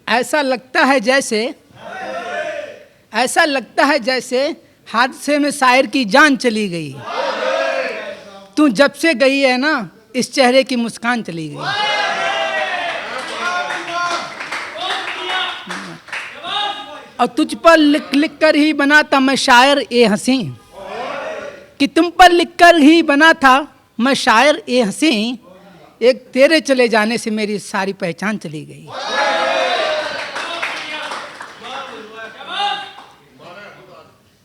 ऐसा लगता है जैसे हादसे में शायर की जान चली गई। तू जब से गई है ना, इस चेहरे की मुस्कान चली गई। और तुझ पर लिख लिख कर ही बना था मैं शायर ए हंसी, कि तुम पर लिख कर ही बना था मैं शायर ए हंसी, एक तेरे चले जाने से मेरी सारी पहचान चली गई।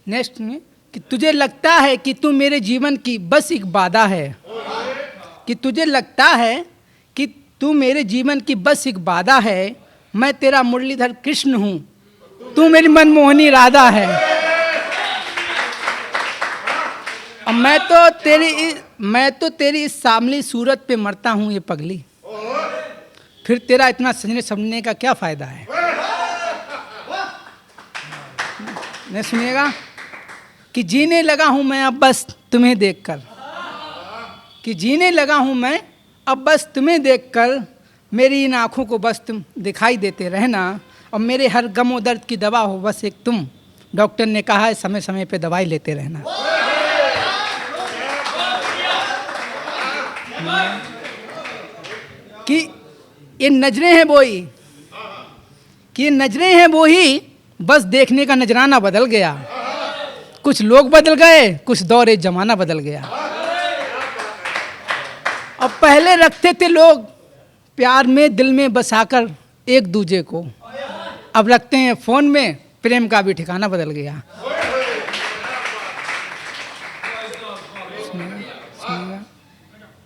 नेक्स्ट में कि तुझे लगता है कि तू मेरे जीवन की बस एक बाधा है, कि तुझे लगता है कि तू मेरे जीवन की बस एक बाधा है, मैं तेरा मुरलीधर कृष्ण हूँ, तू मेरी मनमोहनी राधा है। और मैं तो तेरी इस सामली सूरत पे मरता हूँ ये पगली, फिर तेरा इतना सजने समझने का क्या फायदा है। नहीं सुनिएगा कि जीने लगा हूँ मैं अब बस तुम्हें देखकर, कि जीने लगा हूँ मैं अब बस तुम्हें देखकर, मेरी इन आँखों को बस तुम दिखाई देते रहना, और मेरे हर गम और दर्द की दवा हो बस एक तुम, डॉक्टर ने कहा है समय समय पे दवाई लेते रहना। कि ये नजरें हैं वही, कि ये नजरें हैं वही, बस देखने का नजराना बदल गया, कुछ लोग बदल गए, कुछ दौरे जमाना बदल गया। अब पहले रखते थे लोग प्यार में दिल में बसाकर एक दूजे को, अब रखते हैं फोन में, प्रेम का भी ठिकाना बदल गया।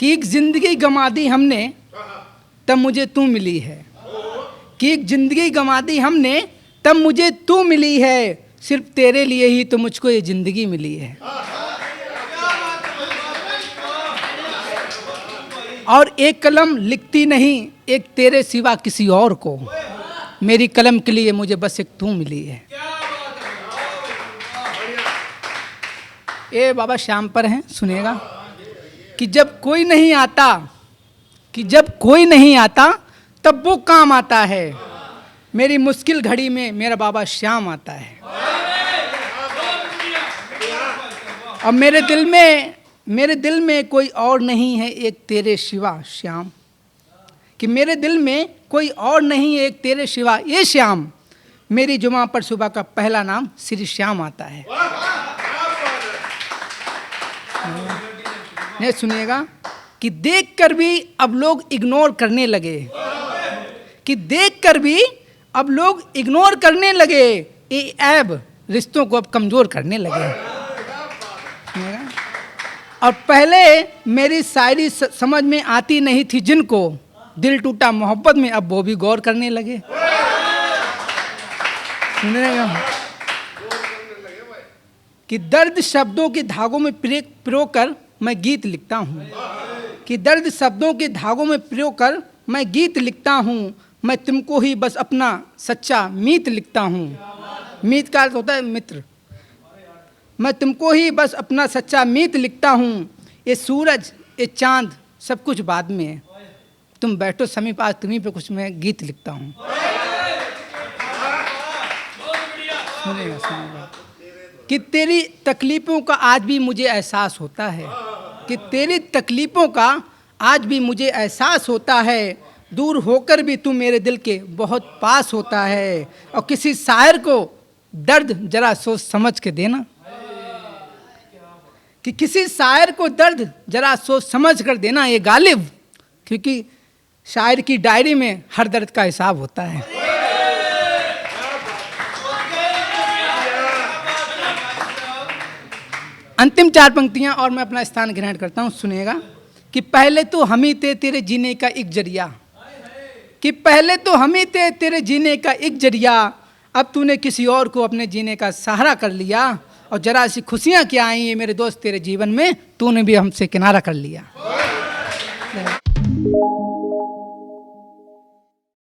कि एक जिंदगी गंवा दी हमने तब मुझे तू मिली है, कि एक जिंदगी गंवा दी हमने तब मुझे तू मिली है, सिर्फ तेरे लिए ही तो मुझको ये जिंदगी मिली है। और एक कलम लिखती नहीं एक तेरे सिवा किसी और को, मेरी कलम के लिए मुझे बस एक तू मिली है। ये बाबा श्याम पर हैं, सुनिएगा कि जब कोई नहीं आता तब वो काम आता है, मेरी मुश्किल घड़ी में मेरा बाबा श्याम आता है। और मेरे दिल में कोई और नहीं है एक तेरे सिवा श्याम, कि मेरे दिल में कोई और नहीं है एक तेरे सिवा ये श्याम, मेरी जुमा पर सुबह का पहला नाम श्री श्याम आता है। नहीं सुनिएगा कि देखकर भी अब लोग इग्नोर करने लगे, कि देखकर भी अब लोग इग्नोर करने लगे, ये ऐब रिश्तों को अब कमजोर करने लगे। और पहले मेरी शायरी समझ में आती नहीं थी जिनको, दिल टूटा मोहब्बत में अब वो भी गौर करने लगे। कि दर्द शब्दों के धागों में पिरो कर मैं गीत लिखता हूँ, कि दर्द शब्दों के धागों में पिरो कर मैं गीत लिखता हूँ, मैं तुमको ही बस अपना सच्चा मीत लिखता हूँ। मीत का अर्थ होता है मित्र। मैं तुमको ही बस अपना सच्चा मीत लिखता हूँ, ये सूरज ये चांद सब कुछ बाद में है, तुम बैठो समीप आज तुम्हीं पे कुछ मैं गीत लिखता हूँ। सुनिएगा कि तेरी तकलीफ़ों का आज भी मुझे एहसास होता है, कि तेरी तकलीफ़ों का आज भी मुझे एहसास होता है, दूर होकर भी तू मेरे दिल के बहुत पास होता है। और किसी शायर को दर्द जरा सोच समझ के देना, कि किसी शायर को दर्द जरा सोच समझ कर देना ये गालिब, क्योंकि शायर की डायरी में हर दर्द का हिसाब होता है। अंतिम 4 पंक्तियां और मैं अपना स्थान ग्रहण करता हूं, सुनिएगा कि पहले तो हम ही थे तेरे जीने का एक जरिया, कि पहले तो हम ही थे तेरे जीने का एक जरिया, अब तूने किसी और को अपने जीने का सहारा कर लिया, और जरा सी खुशियां क्या आई मेरे दोस्त तेरे जीवन में, तूने भी हमसे किनारा कर लिया।